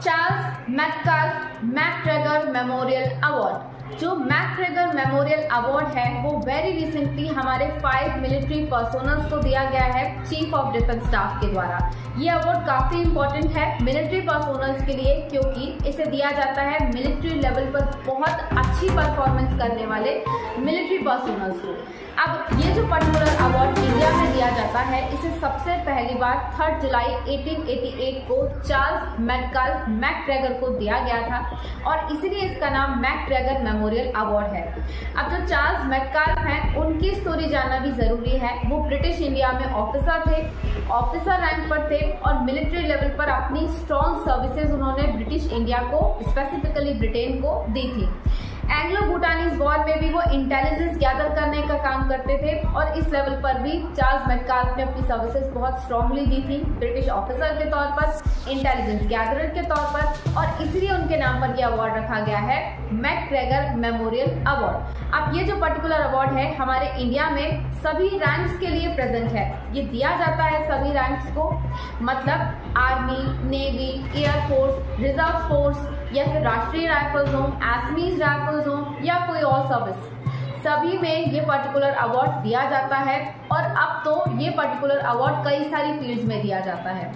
Charles Metcalfe MacGregor memorial award. जो MacGregor memorial award है वो वेरी रिसेंटली हमारे 5 मिलिट्री पर्सोनल्स को दिया गया है चीफ ऑफ डिफेंस स्टाफ के द्वारा। ये अवार्ड काफी इंपॉर्टेंट है मिलिट्री पर्सोनल्स के लिए, क्योंकि इसे दिया जाता है मिलिट्री लेवल पर बहुत अच्छी परफॉर्मेंस करने वाले मिलिट्री पर्सोनल्स को। अब ये जो पर्टिकुलर अवार्ड इंडिया में दिया जाता है, इसे सबसे पहली बार 3 जुलाई 1888 को चार्ल्स मैककाल्फ मैकग्रेगर को दिया गया था और इसीलिए इसका नाम मैकग्रेगर मेमोरियल अवार्ड है। अब जो चार्ल्स मैककाल्फ हैं, उनकी स्टोरी जानना भी जरूरी है। वो ब्रिटिश इंडिया में ऑफिसर थे, ऑफिसर रैंक पर थे और मिलिट्री लेवल पर अपनी स्ट्रॉन्ग सर्विसेज उन्होंने ब्रिटिश इंडिया को, स्पेसिफिकली ब्रिटेन को दी थी। एंग्लो भूटानीज वॉर में भी वो इंटेलिजेंस गैदर करने का काम करते थे और इस लेवल पर भी चार्ल्स मैककाल्फ ने अपनी सर्विसेज बहुत स्ट्रांगली दी थी, ब्रिटिश ऑफिसर के तौर पर, इंटेलिजेंस गैदरर के तौर पर, और इसलिए उनके नाम पर यह अवार्ड रखा गया है मैकग्रेगर मेमोरियल अवार्ड। अब ये जो पर्टिकुलर अवार्ड है हमारे इंडिया में सभी रैंक्स के लिए प्रेजेंट है। ये दिया जाता है सभी रैंक्स को, मतलब army, navy, air force, reserve force या फिर राष्ट्रीय राइफल्स हो, असमीज राइफल्स हो या कोई और सर्विस, सभी में ये पर्टिकुलर अवार्ड दिया जाता है। और अब तो ये पर्टिकुलर अवार्ड कई सारी फील्ड्स में दिया जाता है।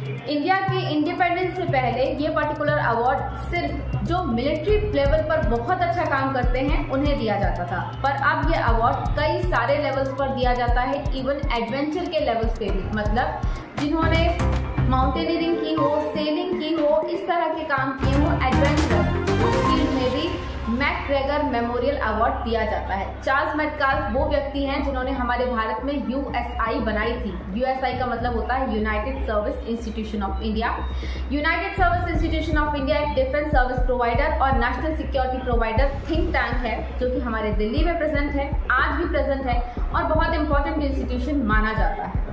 इंडिया के इंडिपेंडेंस से पहले ये पर्टिकुलर अवार्ड सिर्फ जो मिलिट्री लेवल पर बहुत अच्छा काम करते हैं उन्हें दिया जाता था, पर अब ये अवार्ड कई सारे लेवल्स पर दिया जाता है, इवन एडवेंचर के लेवल्स पे भी, मतलब जिन्होंने माउंटेनियरिंग की हो, सेलिंग की हो, इस तरह के काम किए हो एडवेंचरस, उस फील्ड में भी मैकग्रेगर मेमोरियल अवार्ड दिया जाता है। चार्ल्स मैककाल्फ वो व्यक्ति हैं जिन्होंने हमारे भारत में यूएसआई बनाई थी। यूएसआई का मतलब होता है United service institution of India. United service institution of India एक डिफेंस सर्विस प्रोवाइडर और national security provider think tank है, जो कि हमारे दिल्ली में प्रेजेंट है, आज भी प्रेजेंट है और बहुत इंपॉर्टेंट इंस्टीट्यूशन माना जाता है।